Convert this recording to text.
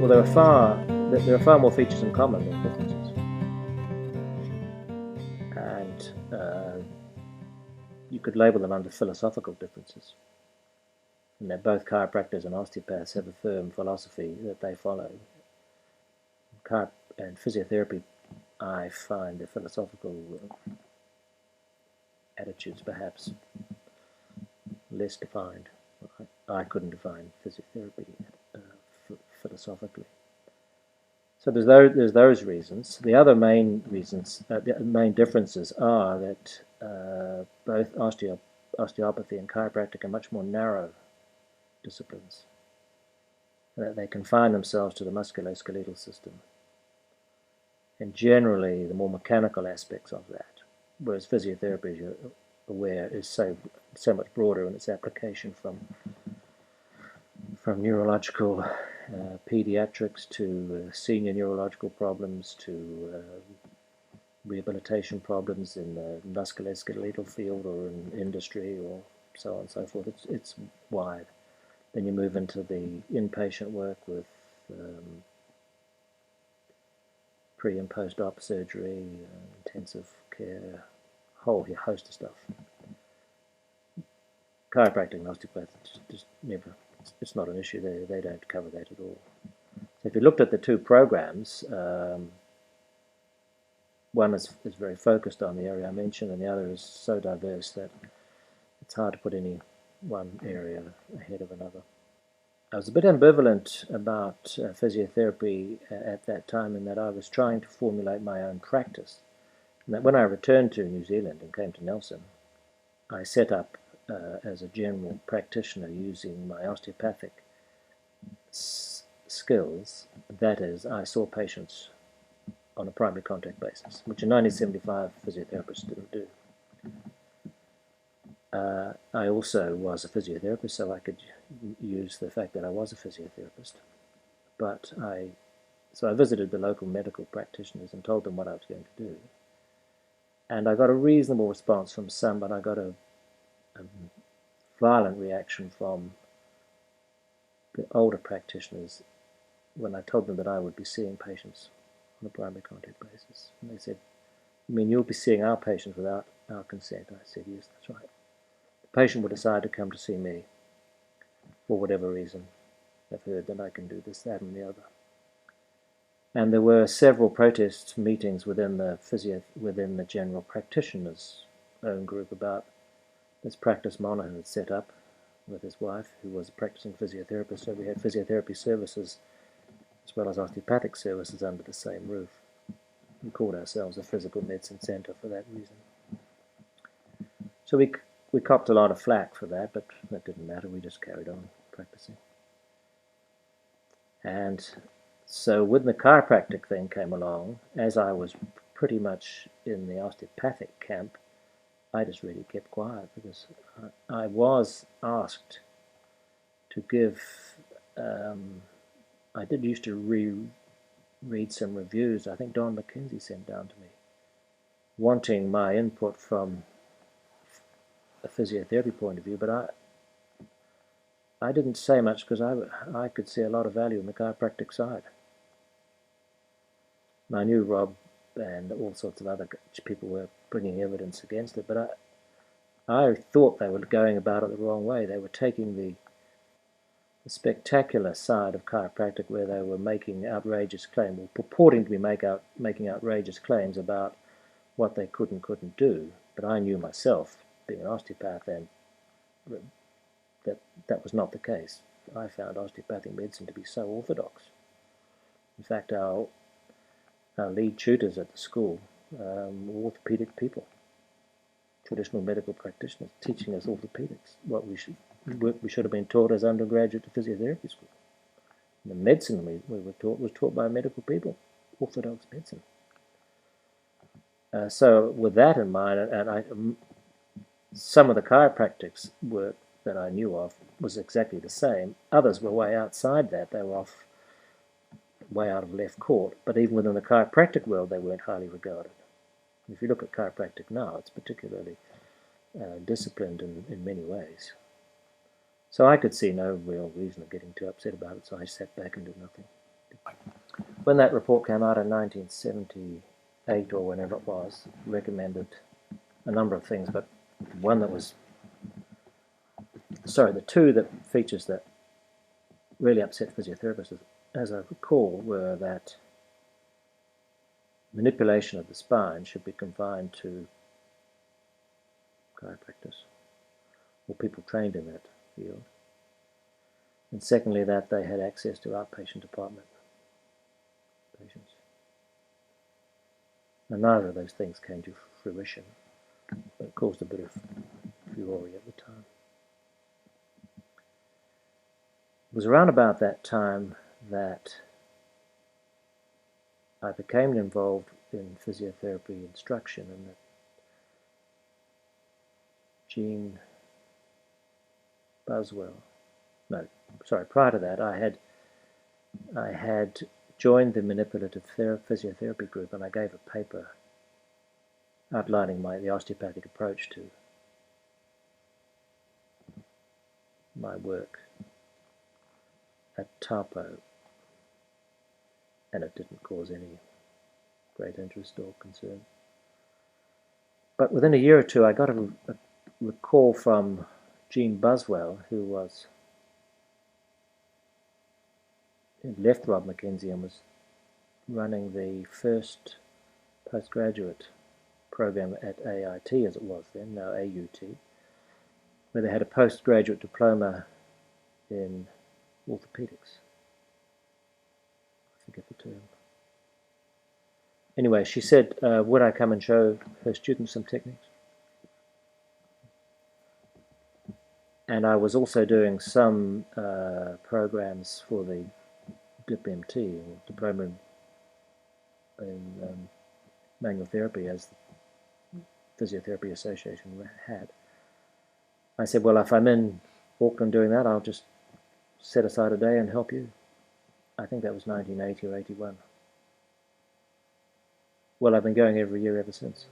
Well, there are far more features in common than differences, and you could label them under philosophical differences. And that both chiropractors and osteopaths have a firm philosophy that they follow. And physiotherapy, I find the philosophical attitudes perhaps less defined. I couldn't define physiotherapy philosophically. So there's those reasons. The other main reasons, the main differences are that both osteopathy and chiropractic are much more narrow disciplines. That they confine themselves to the musculoskeletal system, and generally the more mechanical aspects of that. Whereas physiotherapy, as you're aware, is so much broader in its application from neurological pediatrics to senior neurological problems to rehabilitation problems in the musculoskeletal field or in industry or so on and so forth. It's wide. Then you move into the inpatient work with pre- and post-op surgery, intensive care, whole host of stuff. Chiropractic and osteopathy just never, it's not an issue there. They don't cover that at all. So if you looked at the two programs, one is very focused on the area I mentioned, and the other is so diverse that it's hard to put any one area ahead of another. I was a bit ambivalent about physiotherapy at that time, in that I was trying to formulate my own practice. And that when I returned to New Zealand and came to Nelson, I set up as a general practitioner using my osteopathic skills. That is, I saw patients on a primary contact basis, which in 1975 physiotherapists didn't do. I also was a physiotherapist, so I could use the fact that I was a physiotherapist. So I visited the local medical practitioners and told them what I was going to do. And I got a reasonable response from some, but I got a violent reaction from the older practitioners when I told them that I would be seeing patients on a primary contact basis. And they said, "You mean you'll be seeing our patients without our consent?" I said, "Yes, that's right. The patient will decide to come to see me for whatever reason. They've heard that I can do this, that, and the other." And there were several protest meetings within the general practitioners' own group about this practice Monaghan had set up with his wife, who was a practicing physiotherapist. So we had physiotherapy services as well as osteopathic services under the same roof. We called ourselves a physical medicine centre for that reason. So we copped a lot of flack for that, but that didn't matter. We just carried on practicing. And so when the chiropractic thing came along, as I was pretty much in the osteopathic camp, I just really kept quiet, because I was asked to give, I did used to read some reviews. I think Don McKenzie sent down to me, wanting my input from a physiotherapy point of view, but I didn't say much because I could see a lot of value in the chiropractic side. And I knew Rob and all sorts of other people were bringing evidence against it, but I thought they were going about it the wrong way. They were taking the spectacular side of chiropractic, where they were making outrageous claims, or purporting to be making outrageous claims about what they could and couldn't do. But I knew myself, being an osteopath, and that was not the case. I found osteopathic medicine to be so orthodox. In fact, our lead tutors at the school were orthopedic people, traditional medical practitioners, teaching us orthopedics, what we should have been taught as undergraduate to physiotherapy school. And the medicine we were taught was taught by medical people, orthodox medicine. So with that in mind, and some of the chiropractics work that I knew of was exactly the same. Others were way outside that. They were way out of left court. But even within the chiropractic world, they weren't highly regarded. If you look at chiropractic now, it's particularly disciplined in many ways. So I could see no real reason of getting too upset about it, so I sat back and did nothing. When that report came out in 1978 or whenever it was, recommended a number of things, but one that was, sorry, the two that features that really upset physiotherapists, as I recall, were that manipulation of the spine should be confined to chiropractors or people trained in that field. And secondly, that they had access to outpatient department patients. Now, neither of those things came to fruition, but it caused a bit of furore at the time. It was around about that time that I became involved in physiotherapy instruction, and that Gene Buswell, no, sorry, prior to that, I had joined the manipulative physiotherapy group, and I gave a paper outlining the osteopathic approach to my work at Taupo, and it didn't cause any great interest or concern. But within a year or two, I got a call from Gene Buswell, who had left Rob Mackenzie and was running the first postgraduate program at AIT, as it was then, now AUT, where they had a postgraduate diploma in orthopedics. I forget the term. Anyway, she said, would I come and show her students some techniques? And I was also doing some programs for the DIP-MT, or Diploma in Manual Therapy, as the Physiotherapy Association had. I said, well, if I'm in Auckland doing that, I'll just set aside a day and help you. I think that was 1980 or 81. Well, I've been going every year ever since.